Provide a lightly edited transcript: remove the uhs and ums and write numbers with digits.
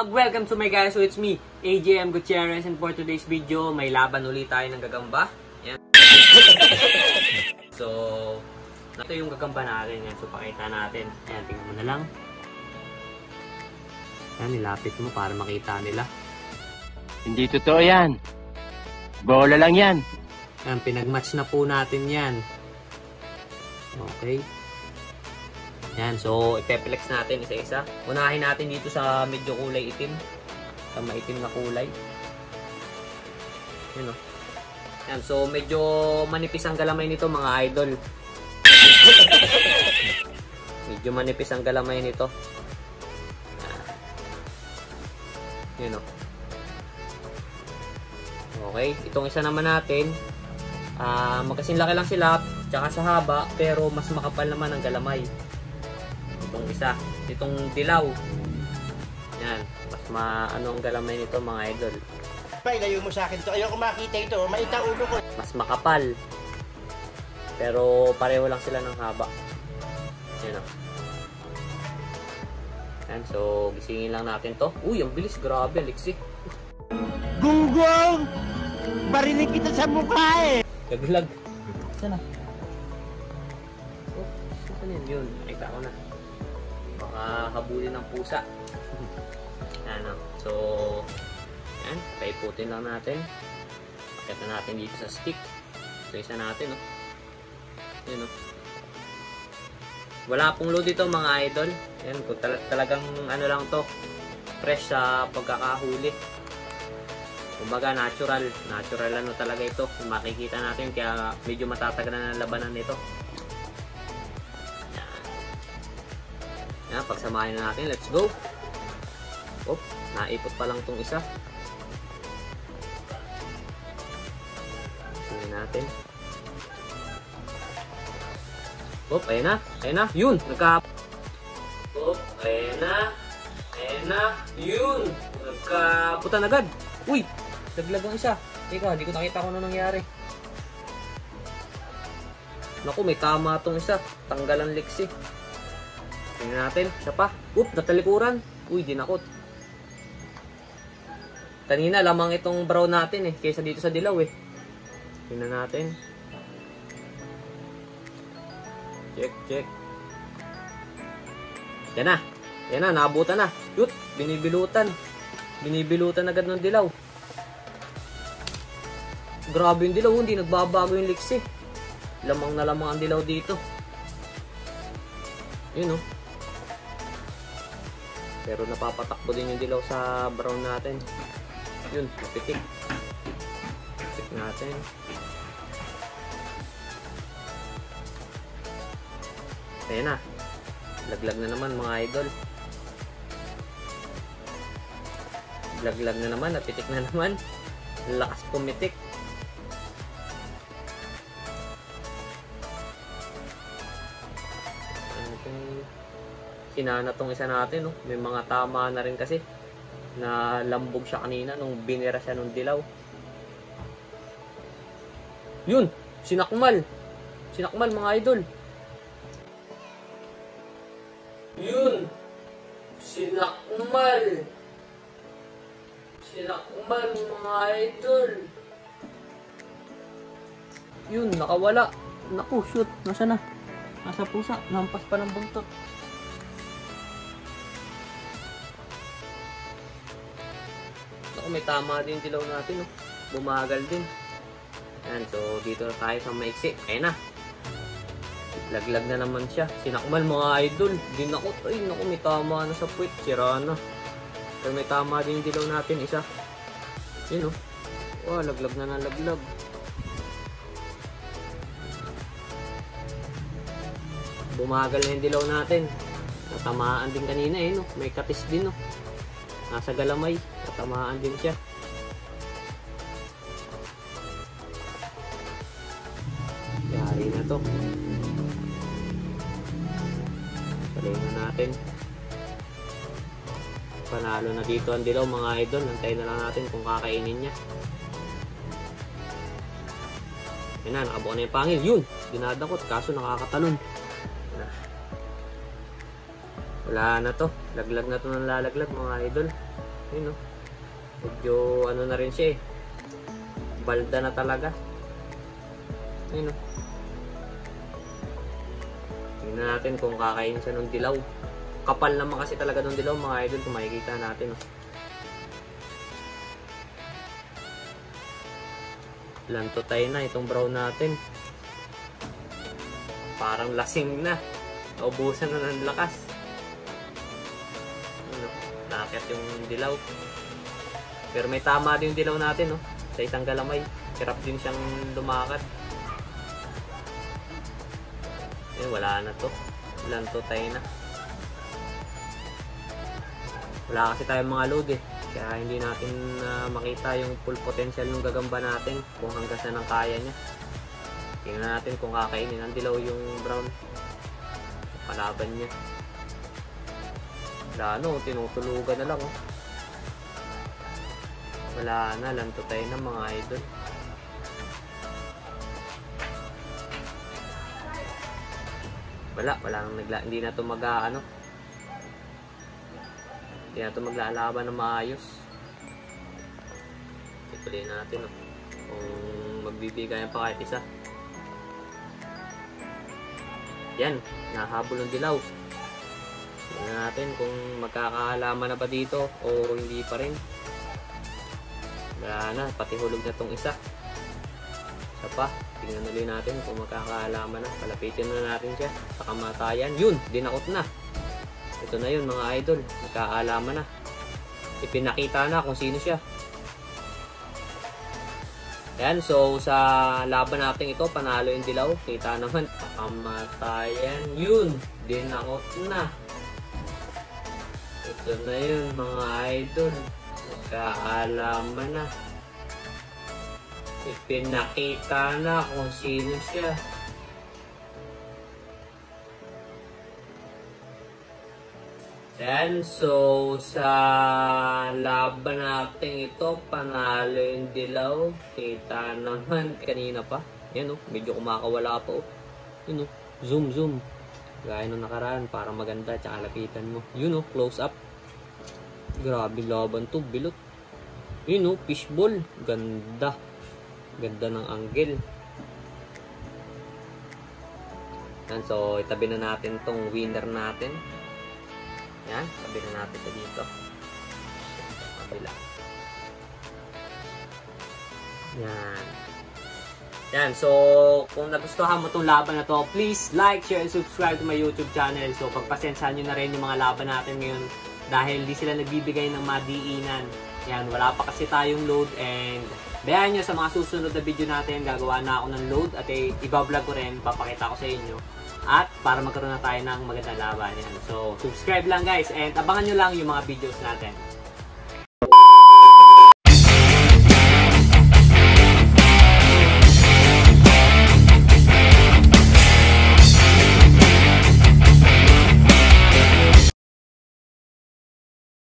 vlog! Welcome to my guys, so it's me, AJM Gutierrez, and for today's video, may laban ulit tayo ng gagamba. Yan. So, ito yung gagamba natin. Yan. So, pakita natin. Ayan, tingnan mo na lang. Ayan, nilapit mo para makita nila. Hindi totoo yan. Bola lang yan. Ayan, pinag-match na po natin yan. Okay. Yan, so ipeplex natin isa-isa. Unahin natin dito sa medyo kulay itim. Sa maitim na kulay. Yan o. Yan, so medyo manipis ang galamay nito mga idol. Medyo manipis ang galamay nito. Yan o. Okay, itong isa naman natin. Magkasinlaki lang sila, tsaka sa haba, pero mas makapal naman ang galamay. Itong isa, itong dilaw. Yan, mas maano ang galamay nito mga idol. Pailayo mo sa akin to. Ayoko makita ito. Maita ulo ko. Mas makapal. Pero pareho lang sila ng haba. Yan o. Yan, so gisingin lang natin to. Uy, ang bilis. Grabe, Alexi. Gunggong! Barinig kita sa mukha eh! Laglag. Saan na? Oh, saan yun? Nakita ko na. Baka habulin ng pusa. Ano, so yan, paiputin lang natin. Pakita natin dito sa stick. So isa natin, oh. Yan, oh. Wala pong load dito mga idol. Yan, kung talagang ano lang to, fresh sa pagkakahuli. Kumbaga natural ano talaga ito. Makikita natin kaya medyo matatagal na ang labanan nito. Yan, pagsamahin na natin. Let's go. Oh, naipot pa lang tong isa. Tingnan natin. Oh, ayan na. Ayan na. Yun. Oh, ayan na. Ayan na. Yun. Nagkaputan agad. Uy. Laglag ang isa. Teka, hindi ko nakita kung ano nangyari. Naku, may tama tong isa. Tanggalan liksi. Tingnan natin. Siya pa. Oop, natalikuran. Uy, dinakot. Kanina, lamang itong brown natin eh. Kaysa dito sa dilaw eh. Tingnan natin. Check. Yan na. Yan na, naabutan na. Yut, binibilutan. Binibilutan agad ng dilaw. Grabe yung dilaw, hindi nagbabago yung liksi. Lamang na lamang ang dilaw dito. Yun oh. Pero napapatakbo din yung dilaw sa brown natin. Yun, mapitik. Check natin. Ayan na. Laglag na naman mga idol. Laglag na naman, napitik na naman. Lakas pumitik. Sinana tong isa natin, no? May mga tama na rin kasi na lambog siya kanina nung binira siya nung dilaw. Yun, sinakmal mga idol. Yun, sinakmal mga idol. Yun, nakawala. Naku, shoot, nasa na? Nasa pusa, nampas pa ng buntot. May tama din dilaw natin, oh. Bumagal din. Yan, so dito na tayo sa maiksi. Ayan na. Laglag na naman siya. Sinakmal mga idol. Dinakot. Ay, naku, may tama na sa puwit. Sira na. Pero may tama din yung dilaw natin. Isa. Yun, oh. Wow, laglag na ng laglag. Bumagal na yung dilaw natin. Natamaan din kanina, eh, no? May katis din, no? Nasa galamay. Natamaan din siya. Yari na to. Saluhin na natin. Panalo na dito ang dilaw mga idol. Antayin na lang natin kung kakainin niya. Yan na, nakabuo na yung pangil. Yun! Dinadakot, kaso nakakatalon. Wala na to. Laglag na to ng lalaglag mga idol. Yun, no? Medyo ano na rin siya eh. Balda na talaga. Yun, no? Tingnan natin kung kakain siya ng dilaw. Kapal naman kasi talaga ng dilaw mga idol kung makikita natin. No? Lantotay na itong brown natin. Parang lasing na. Naubusan na ng lakas. Ano, nakakit yung dilaw. Pero may tama din yung dilaw natin, no? Sa isang galamay. Hirap din siyang lumakad. Wala na to. Lantotay na. Wala kasi tayong mga load eh. Kaya hindi natin makita yung full potential ng gagamba natin. Kung hanggang saan ang kaya niya. Tingnan natin kung kakainin ng dilaw yung brown. Palaban niya. Wala no, tinutulugan na lang oh. Wala na, lantotay na mga idol. Wala nang hindi na to mag-ano. Hindi na to maglalaban na maayos. Ituloy natin oh. Kung magbibigayan pa kahit isa. Yan, nahabol ng dilaw. Tingnan natin kung magkakaalaman na ba dito o hindi pa rin. Wala na, pati hulog na tong isa. Isa pa, tingnan ulit natin kung magkakaalaman na. Palapitin na natin siya sa kamatayan. Yun, dinakot na. Ito na yun mga idol, magkakaalaman na. Ipinakita na kung sino siya. Yan, so sa laban natin ito, panalo yung dilaw. Kita naman, kamatayan. Yun, dinakot na. Ito na yun mga idol. Magkaalaman na. Ipinakita na kung sino siya. Yan, so sa laban natin ito, panalo yung dilaw. Kita naman kanina pa. Yan oh, medyo kumakawala pa oh. Yun oh, zoom. Gaya nung nakaraan, para maganda, tsaka lapitan mo. Yun oh, close up. Grabe laban to, bilot. Yun oh, fishball. Ganda. Ganda ng angle. Yan, so itabi na natin tong winner natin. Yan, tabi na natin ito dito. Kabila. Yan. Yan, so kung nagustuhan mo itong laban na to, please like, share, and subscribe to my YouTube channel. So pagpasensyahan nyo na rin yung mga laban natin ngayon dahil di sila nagbibigay ng madiinan. Yan, wala pa kasi tayong load and bayan nyo sa mga susunod na video natin, gagawa na ako ng load at iba-vlog ko rin, papakita ko sa inyo. At para magkaroon na tayo ng magandang laban. Yan. So subscribe lang guys and abangan nyo lang yung mga videos natin.